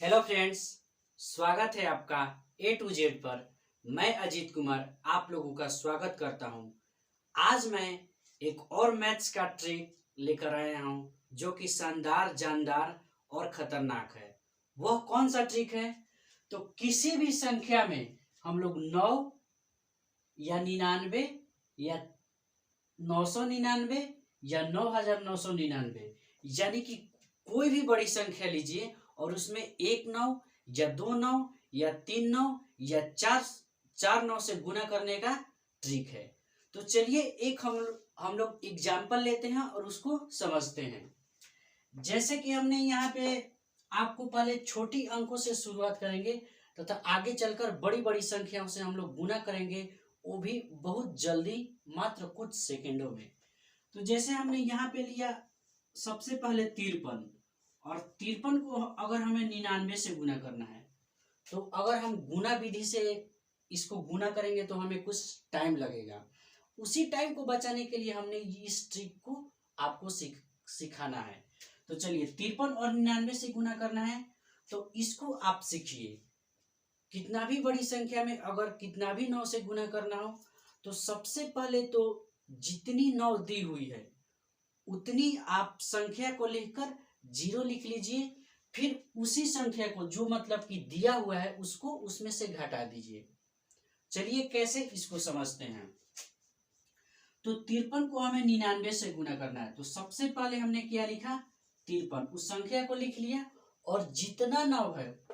Hello friends, स्वागत है आपका ए टू जेड पर। मैं अजीत कुमार आप लोगों का स्वागत करता हूं। आज मैं एक और मैथ्स का ट्रिक लेकर आया हूं जो कि शानदार, जानदार और खतरनाक है। वह कौन सा ट्रिक है? तो किसी भी संख्या में हम लोग 9 या 99 या 999 या 9999 यानी कि कोई भी बड़ी संख्या लीजिए और उसमें एक 9 या दो 9 या तीन 9 या चार 9 से गुना करने का ट्रिक है। तो चलिए एक हम लोग एग्जाम्पल लेते हैं और उसको समझते हैं। जैसे कि हमने यहाँ पे आपको पहले छोटी अंकों से शुरुआत करेंगे तथा आगे चलकर बड़ी बड़ी संख्याओं से हम लोग गुना करेंगे, वो भी बहुत जल्दी, मात्र कुछ सेकंडों में। तो जैसे हमने यहाँ पे लिया सबसे पहले 53, और 53 को अगर हमें 99 से गुना करना है तो अगर हम गुना विधि से इसको गुना करेंगे तो हमें कुछ टाइम लगेगा। उसी टाइम को बचाने के लिए हमने इस ट्रिक को आपको सिखाना है। तो चलिए 53 और 99 से गुना करना है तो इसको आप सीखिए। कितना भी बड़ी संख्या में अगर कितना भी 9 से गुना करना हो तो सबसे पहले तो जितनी 9 दी हुई है उतनी आप संख्या को लिखकर 0 लिख लीजिए। फिर उसी संख्या को जो मतलब कि दिया हुआ है उसको उसमें से घटा दीजिए। चलिए कैसे इसको समझते हैं। तो 53 को हमें 99 से गुना करना है तो सबसे पहले हमने क्या लिखा, 53, उस संख्या को लिख लिया और जितना 9 है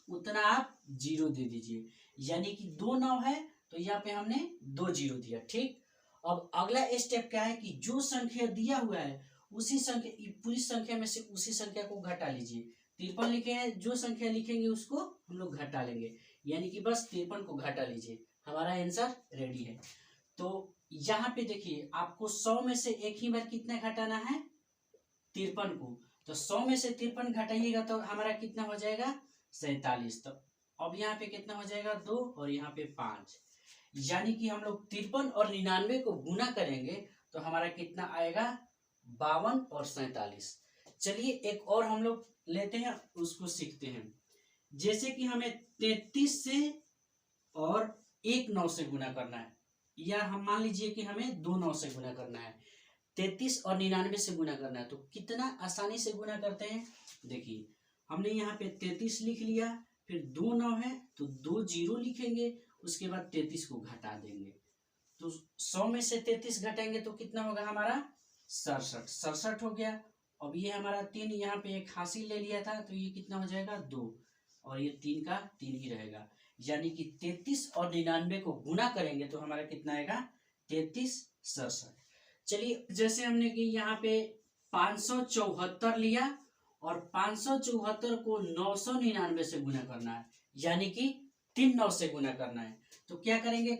उतना आप 0 दे दीजिए। यानी कि 2 9 है तो यहाँ पे हमने 2 0 दिया। ठीक, अब अगला स्टेप क्या है कि जो संख्या दिया हुआ है उसी संख्या, पूरी संख्या में से उसी संख्या को घटा लीजिए। 53 लिखे हैं, जो संख्या लिखेंगे उसको हम लोग घटा लेंगे। यानी कि बस 53 को घटा लीजिए, हमारा आंसर रेडी है। तो यहाँ पे देखिए आपको 100 में से एक ही बार कितना घटाना है, 53 को। तो 100 में से 53 घटाइएगा तो हमारा कितना हो जाएगा, 47। तो अब यहाँ पे कितना हो जाएगा, 2 और यहाँ पे 5। यानी कि हम लोग 53 और 99 को गुना करेंगे तो हमारा कितना आएगा, 52 और 47। चलिए एक और हम लोग लेते हैं, उसको सीखते हैं। जैसे कि हमें 33 से और एक 9 से गुना करना है, या हम मान लीजिए कि हमें 2 9 से गुना करना है। 33 और 99 से गुना करना है तो कितना आसानी से गुना करते हैं। देखिए हमने यहाँ पे 33 लिख लिया, फिर 2 9 है तो 2 0 लिखेंगे, उसके बाद 33 को घटा देंगे। तो 100 में से 33 घटाएंगे तो कितना होगा हमारा, 67 हो गया। अब ये हमारा 3, यहाँ पे एक हासिल ले लिया था तो ये कितना हो जाएगा, 2, और ये 3 का 3 ही रहेगा। यानी कि 33 और 99 को गुना करेंगे तो हमारा कितना आएगा, 33 67। चलिए जैसे हमने कि यहाँ पे 574 लिया और 574 को 999 से गुना करना है, यानी कि 3 9 से गुना करना है। तो क्या करेंगे,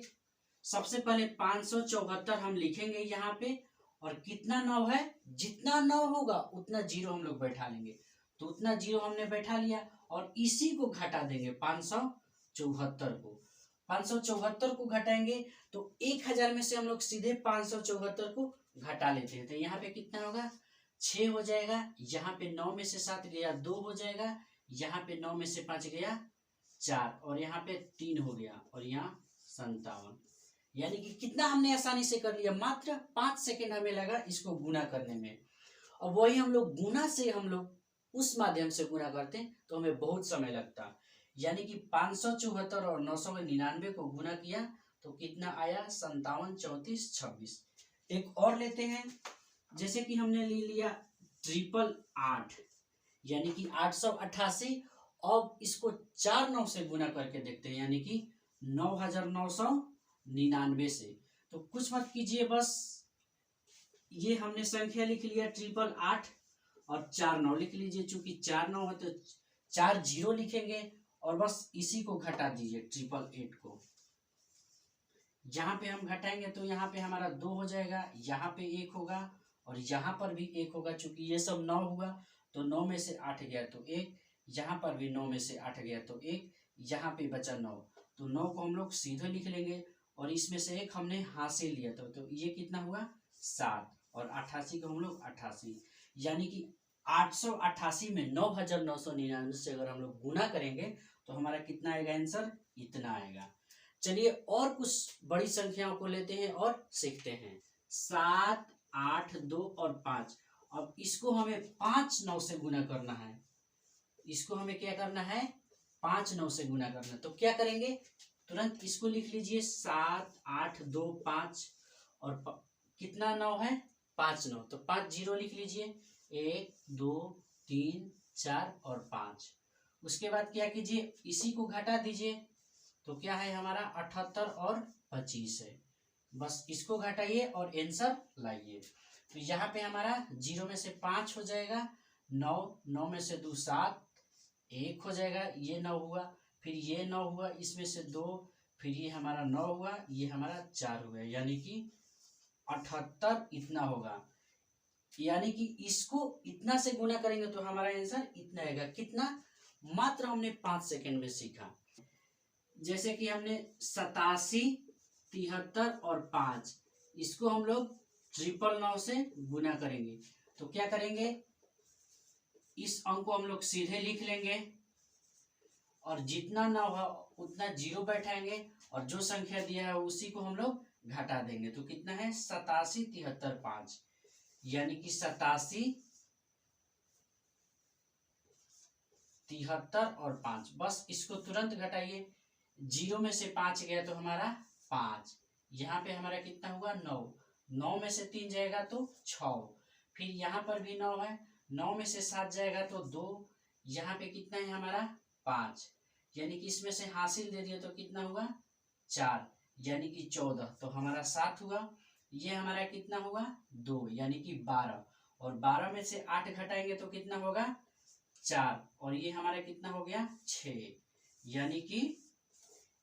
सबसे पहले 574 हम लिखेंगे यहाँ पे, और कितना 9 है, जितना 9 होगा उतना 0 हम लोग बैठा लेंगे। तो उतना 0 हमने बैठा लिया और इसी को घटा देंगे 574 को। 574 को घटाएंगे तो 1000 में से हम लोग सीधे 574 को घटा लेते हैं। तो यहाँ पे कितना होगा, 6 हो जाएगा। यहाँ पे 9 में से 7 गया 2 हो जाएगा, यहाँ पे 9 में से 5 गया 4, और यहाँ पे 3 हो गया, और यहाँ 57। यानी कि कितना हमने आसानी से कर लिया, मात्र 5 सेकेंड हमें लगा इसको गुना करने में। और वही हम लोग गुना से हम लोग उस माध्यम से गुना करते हैं तो हमें बहुत समय लगता। यानी कि 574 और 999 को गुना किया तो कितना आया, 57 34 26। एक और लेते हैं, जैसे कि हमने ले लिया 888 यानी कि 888। अब इसको 4 9 से गुना करके देखते हैं, यानी कि 9999 से। तो कुछ मत कीजिए, बस ये हमने संख्या लिख लिया 888 और 4 9 लिख लीजिए। चूंकि 4 9 है तो 4 0 लिखेंगे और बस इसी को घटा दीजिए 888 को। यहाँ पे हम घटाएंगे तो यहाँ पे हमारा 2 हो जाएगा, यहाँ पे 1 होगा और यहाँ पर भी 1 होगा। चूंकि ये सब 9 हुआ तो 9 में से 8 गया तो 1, यहाँ पर भी 9 में से 8 गया तो 1, यहाँ पे बचा 9। तो 9 को हम लोग सीधे लिख लेंगे और इसमें से एक हमने हासिल लिया तो ये कितना हुआ, 7, और 88 को हम लोग 88। यानी कि 888 में 9999 से अगर हम लोग गुना करेंगे तो हमारा कितना आएगा आंसर, इतना आएगा। चलिए और कुछ बड़ी संख्याओं को लेते हैं और सीखते हैं। 7, 8, 2 और 5। अब इसको हमें 5 9 से गुना करना है। इसको हमें क्या करना है, 5 9 से गुना करना है। तो क्या करेंगे, तुरंत इसको लिख लीजिए 7, 8, 2, 5 और कितना 9 है, 5 9। तो 5 0 लिख लीजिए, 1 2 3 4 और 5। उसके बाद क्या कीजिए, इसी को घटा दीजिए। तो क्या है हमारा 78 और 25 है। बस इसको घटाइए और आंसर लाइए। तो यहाँ पे हमारा 0 में से 5 हो जाएगा, 9 9 में से 2 7, 1 हो जाएगा, ये 9 हुआ, फिर ये 9 हुआ, इसमें से 2, फिर ये हमारा 9 हुआ, ये हमारा 4 हुआ, यानी कि 78 इतना होगा। यानी कि इसको इतना से गुना करेंगे तो हमारा आंसर इतना आएगा। कितना, मात्र हमने 5 सेकंड में सीखा। जैसे कि हमने 87, 73 और 5, इसको हम लोग 999 से गुना करेंगे। तो क्या करेंगे, इस अंक को हम लोग सीधे लिख लेंगे और जितना ना हो उतना 0 बैठाएंगे और जो संख्या दिया है उसी को हम लोग घटा देंगे। तो कितना है 87, 73, 5, यानी कि 87, 73 और 5। बस इसको तुरंत घटाइए। 0 में से 5 गया तो हमारा 5, यहाँ पे हमारा कितना हुआ 9, 9 में से 3 जाएगा तो 6, फिर यहाँ पर भी 9 है, 9 में से 7 जाएगा तो 2, यहाँ पे कितना है हमारा 5, यानी कि इसमें से हासिल दे दिया तो कितना हुआ 4, यानी कि 14। तो हमारा 7 हुआ, ये हमारा कितना हुआ 2, यानी कि 12, और 12 में से 8 घटाएंगे तो कितना होगा 4, और ये हमारा कितना हो गया 6, यानी कि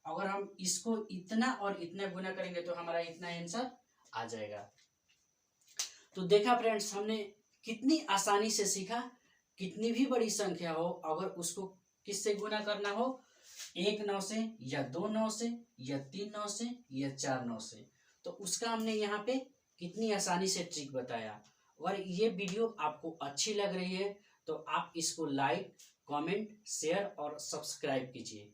अगर हम इसको इतना और इतना गुना करेंगे तो हमारा इतना आंसर आ जाएगा। तो देखा फ्रेंड्स, हमने कितनी आसानी से सीखा। कितनी भी बड़ी संख्या हो, अगर उसको किससे गुना करना हो, 1 9 से या 2 9 से या 3 9 से या 4 9 से, तो उसका हमने यहाँ पे कितनी आसानी से ट्रिक बताया। और ये वीडियो आपको अच्छी लग रही है तो आप इसको लाइक, कमेंट, शेयर और सब्सक्राइब कीजिए।